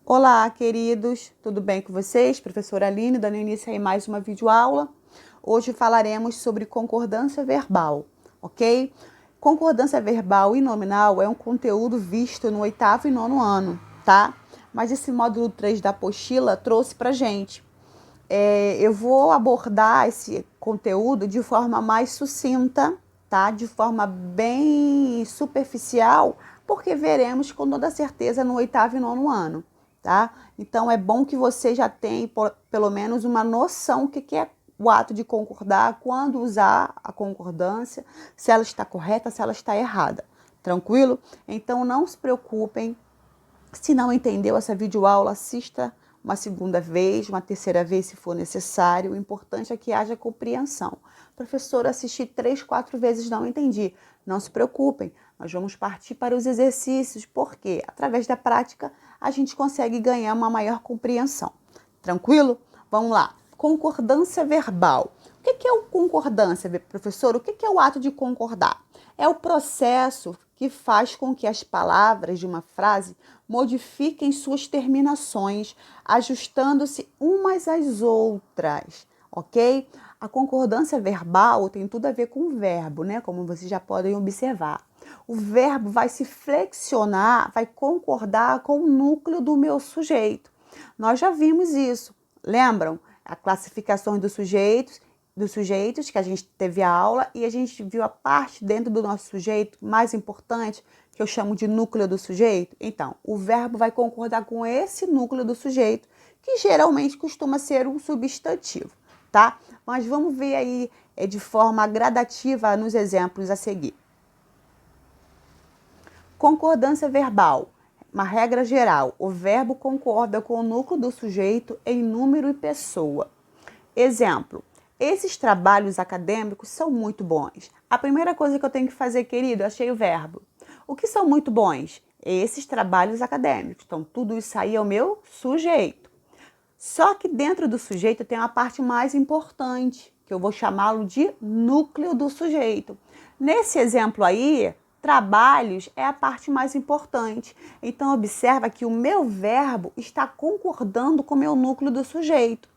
Olá, queridos, tudo bem com vocês? Professora Aline, dando início a mais uma videoaula. Hoje falaremos sobre concordância verbal, ok? Concordância verbal e nominal é um conteúdo visto no 8º e 9º ano, tá? Mas esse módulo 3 da apostila trouxe pra gente. Eu vou abordar esse conteúdo de forma mais sucinta, tá? De forma bem superficial, porque veremos com toda certeza no 8º e 9º ano, tá? Então é bom que você já tenha pelo menos uma noção do que é o ato de concordar, quando usar a concordância, se ela está correta, se ela está errada. Tranquilo? Então não se preocupem. Se não entendeu essa videoaula, assista uma segunda vez, uma terceira vez, se for necessário. O importante é que haja compreensão. Professor, assisti 3, 4 vezes, não entendi. Não se preocupem, nós vamos partir para os exercícios, porque através da prática a gente consegue ganhar uma maior compreensão. Tranquilo? Vamos lá. Concordância verbal. O que é o concordância, professor? O que é o ato de concordar? É o processo que faz com que as palavras de uma frase modifiquem suas terminações, ajustando-se umas às outras, ok? A concordância verbal tem tudo a ver com o verbo, né? Como vocês já podem observar. O verbo vai se flexionar, vai concordar com o núcleo do meu sujeito. Nós já vimos isso, lembram? A classificação dos sujeitos que a gente teve a aula, e a gente viu a parte dentro do nosso sujeito mais importante, que eu chamo de núcleo do sujeito. Então, o verbo vai concordar com esse núcleo do sujeito, que geralmente costuma ser um substantivo, tá? Mas vamos ver aí de forma gradativa nos exemplos a seguir. Concordância verbal. Uma regra geral, o verbo concorda com o núcleo do sujeito em número e pessoa. Exemplo, esses trabalhos acadêmicos são muito bons. A primeira coisa que eu tenho que fazer, querido, eu achei o verbo. O que são muito bons? Esses trabalhos acadêmicos. Então, tudo isso aí é o meu sujeito. Só que dentro do sujeito tem uma parte mais importante, que eu vou chamá-lo de núcleo do sujeito. Nesse exemplo aí, trabalhos é a parte mais importante. Então, observa que o meu verbo está concordando com o meu núcleo do sujeito.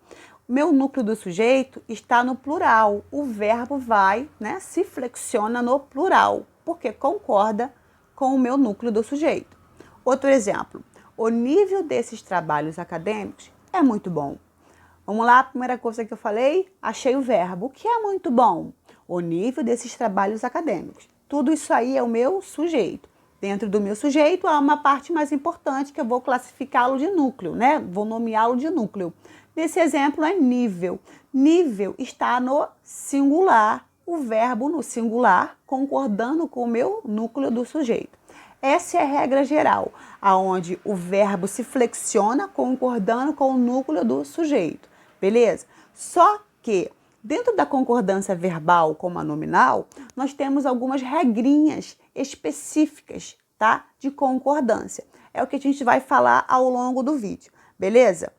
Meu núcleo do sujeito está no plural. O verbo vai, se flexiona no plural, porque concorda com o meu núcleo do sujeito. Outro exemplo. O nível desses trabalhos acadêmicos é muito bom. Vamos lá, a primeira coisa que eu falei, achei o verbo. O que é muito bom? O nível desses trabalhos acadêmicos. Tudo isso aí é o meu sujeito. Dentro do meu sujeito há uma parte mais importante que eu vou classificá-lo de núcleo, Vou nomeá-lo de núcleo. Nesse exemplo é nível. Nível está no singular, o verbo no singular, concordando com o meu núcleo do sujeito. Essa é a regra geral, aonde o verbo se flexiona concordando com o núcleo do sujeito, beleza? Só que dentro da concordância verbal como a nominal, nós temos algumas regrinhas específicas, tá? De concordância. É o que a gente vai falar ao longo do vídeo, beleza?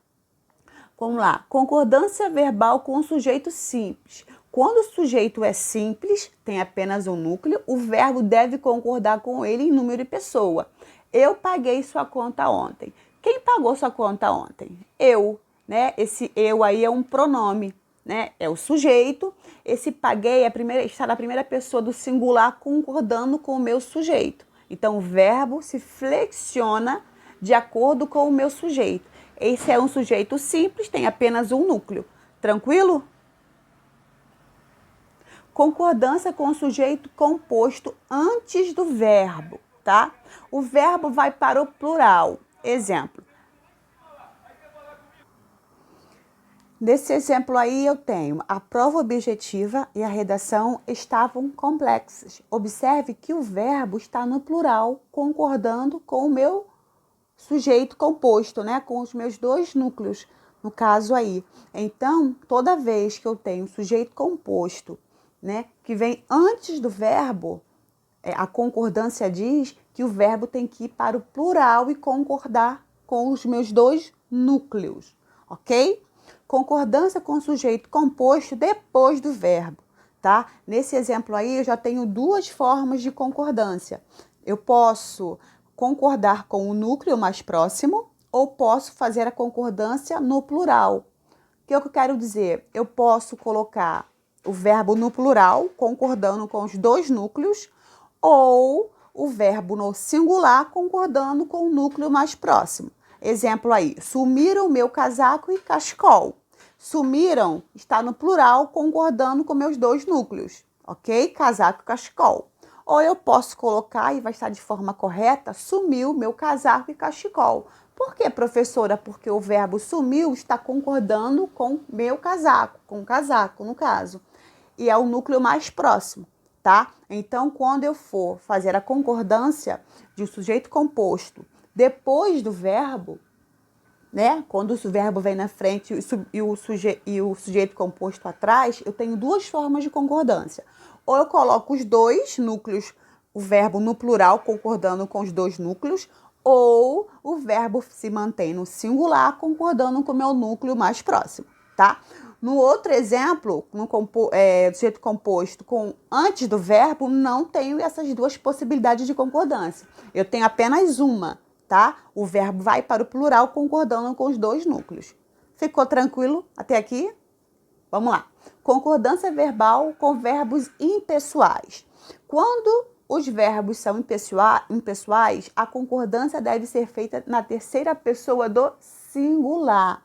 Vamos lá. Concordância verbal com o sujeito simples. Quando o sujeito é simples, tem apenas um núcleo, o verbo deve concordar com ele em número e pessoa. Eu paguei sua conta ontem. Quem pagou sua conta ontem? Eu, Esse eu aí é um pronome, É o sujeito. Esse paguei está na primeira pessoa do singular concordando com o meu sujeito. Então, o verbo se flexiona de acordo com o meu sujeito. Esse é um sujeito simples, tem apenas um núcleo. Tranquilo? Concordância com o sujeito composto antes do verbo, tá? O verbo vai para o plural. Exemplo. Nesse exemplo aí eu tenho a prova objetiva e a redação estavam complexas. Observe que o verbo está no plural, concordando com o meu sujeito composto, com os meus dois núcleos, no caso aí. Então, toda vez que eu tenho um sujeito composto, que vem antes do verbo, a concordância diz que o verbo tem que ir para o plural e concordar com os meus dois núcleos, ok? Concordância com o sujeito composto depois do verbo, tá? Nesse exemplo aí, eu já tenho duas formas de concordância. Eu posso concordar com o núcleo mais próximo ou posso fazer a concordância no plural. O que eu quero dizer? Eu posso colocar o verbo no plural, concordando com os dois núcleos, ou o verbo no singular, concordando com o núcleo mais próximo. Exemplo aí, sumiram meu casaco e cachecol. Sumiram está no plural, concordando com meus dois núcleos, ok? Casaco e cachecol. Ou eu posso colocar, e vai estar de forma correta, sumiu meu casaco e cachecol. Por quê, professora? Porque o verbo sumiu está concordando com meu casaco, com o casaco, no caso. E é o núcleo mais próximo, tá? Então, quando eu for fazer a concordância de um sujeito composto depois do verbo, né? Quando o verbo vem na frente e o sujeito composto atrás, eu tenho duas formas de concordância. Ou eu coloco os dois núcleos, o verbo no plural, concordando com os dois núcleos, ou o verbo se mantém no singular, concordando com o meu núcleo mais próximo, tá? No outro exemplo, no sujeito composto com antes do verbo, não tenho essas duas possibilidades de concordância. Eu tenho apenas uma, tá? O verbo vai para o plural, concordando com os dois núcleos. Ficou tranquilo até aqui? Vamos lá. Concordância verbal com verbos impessoais. Quando os verbos são impessoais, a concordância deve ser feita na terceira pessoa do singular.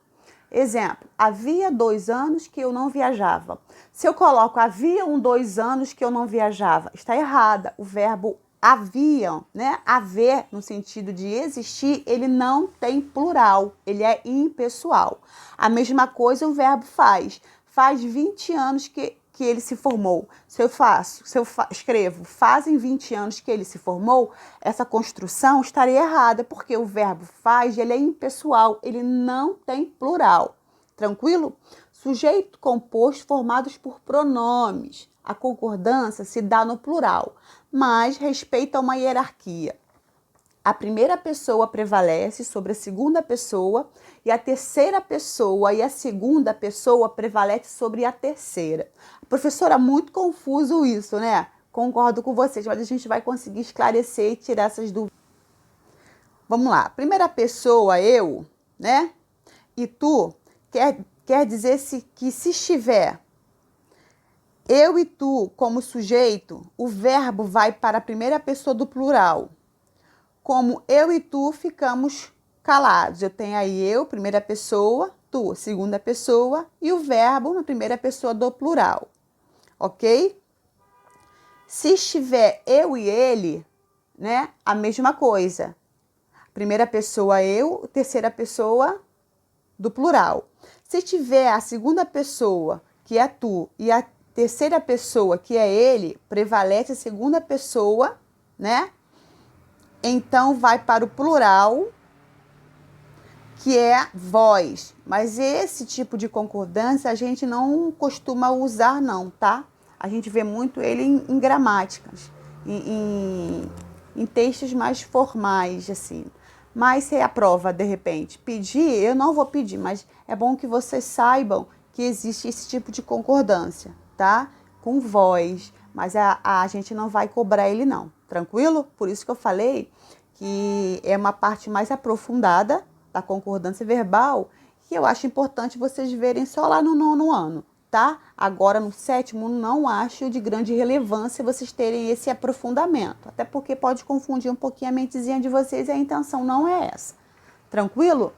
Exemplo, havia 2 anos que eu não viajava. Se eu coloco haviam 2 anos que eu não viajava, está errada. O verbo haviam, né? Haver, no sentido de existir, ele não tem plural, ele é impessoal. A mesma coisa o verbo faz. Faz 20 anos que ele se formou. Se eu escrevo, fazem 20 anos que ele se formou, essa construção estaria errada, porque o verbo faz, ele é impessoal, ele não tem plural. Tranquilo? Sujeito composto formados por pronomes. A concordância se dá no plural, mas respeita uma hierarquia. A primeira pessoa prevalece sobre a segunda pessoa e a terceira pessoa e a segunda pessoa prevalece sobre a terceira. Professora, muito confuso isso, né? Concordo com vocês, mas a gente vai conseguir esclarecer e tirar essas dúvidas. Vamos lá. Primeira pessoa, eu, né? E tu, quer dizer que se estiver eu e tu como sujeito, o verbo vai para a primeira pessoa do plural. Como eu e tu ficamos calados. Eu tenho aí eu, primeira pessoa, tu, segunda pessoa, e o verbo na primeira pessoa do plural. Ok? Se estiver eu e ele, né, a mesma coisa. Primeira pessoa eu, terceira pessoa do plural. Se tiver a segunda pessoa, que é tu, e a terceira pessoa, que é ele, prevalece a segunda pessoa, né? Então, vai para o plural, que é vós. Mas esse tipo de concordância a gente não costuma usar, não, tá? A gente vê muito ele em gramáticas, em textos mais formais, assim. Mas se aprova, de repente, pedir, eu não vou pedir, mas é bom que vocês saibam que existe esse tipo de concordância, tá? Com vós, mas a gente não vai cobrar ele, não. Tranquilo? Por isso que eu falei que é uma parte mais aprofundada da concordância verbal que eu acho importante vocês verem só lá no 9º ano, tá? Agora no 7º não acho de grande relevância vocês terem esse aprofundamento, até porque pode confundir um pouquinho a mentezinha de vocês e a intenção não é essa. Tranquilo?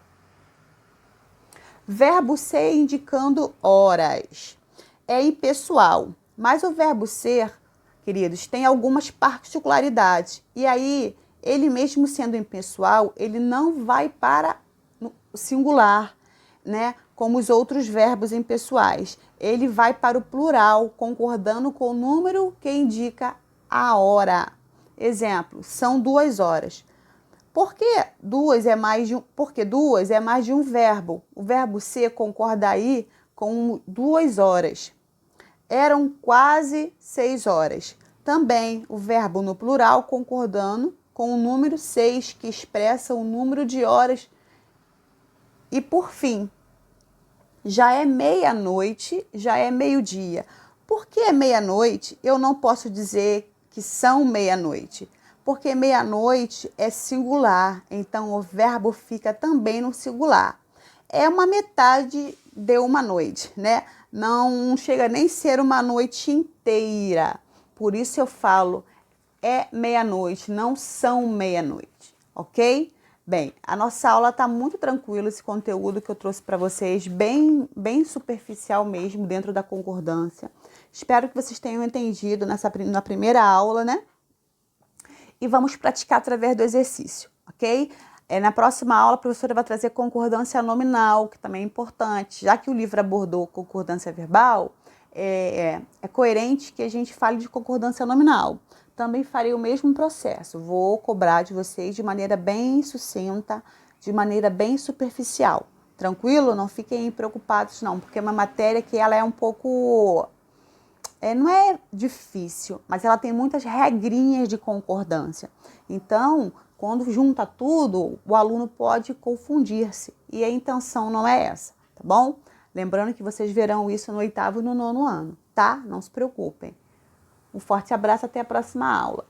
Verbo ser indicando horas. É impessoal, mas o verbo ser, queridos, tem algumas particularidades. E aí, ele mesmo sendo impessoal, ele não vai para o singular, né? Como os outros verbos impessoais. Ele vai para o plural, concordando com o número que indica a hora. Exemplo, são 2 horas. Porque duas é mais de um verbo. O verbo ser concorda aí com 2 horas. Eram quase 6 horas. Também o verbo no plural concordando com o número 6, que expressa o número de horas. E por fim, já é meia-noite, já é meio-dia. Por que é meia-noite? Eu não posso dizer que são meia-noite, Porque meia-noite é singular, então o verbo fica também no singular. É uma metade de uma noite, né? Não chega nem a ser uma noite inteira. Por isso eu falo é meia-noite, não são meia-noite, ok? Bem, a nossa aula está muito tranquila, esse conteúdo que eu trouxe para vocês, bem superficial mesmo, dentro da concordância. Espero que vocês tenham entendido na primeira aula, né? E vamos praticar através do exercício, ok? Na próxima aula, a professora vai trazer concordância nominal, que também é importante. Já que o livro abordou concordância verbal, é coerente que a gente fale de concordância nominal. Também farei o mesmo processo. Vou cobrar de vocês de maneira bem sucinta, de maneira bem superficial. Tranquilo? Não fiquem preocupados não, porque é uma matéria que ela é um pouco... não é difícil, mas ela tem muitas regrinhas de concordância. Então, quando junta tudo, o aluno pode confundir-se. E a intenção não é essa, tá bom? Lembrando que vocês verão isso no 8º e no 9º ano, tá? Não se preocupem. Um forte abraço, até a próxima aula.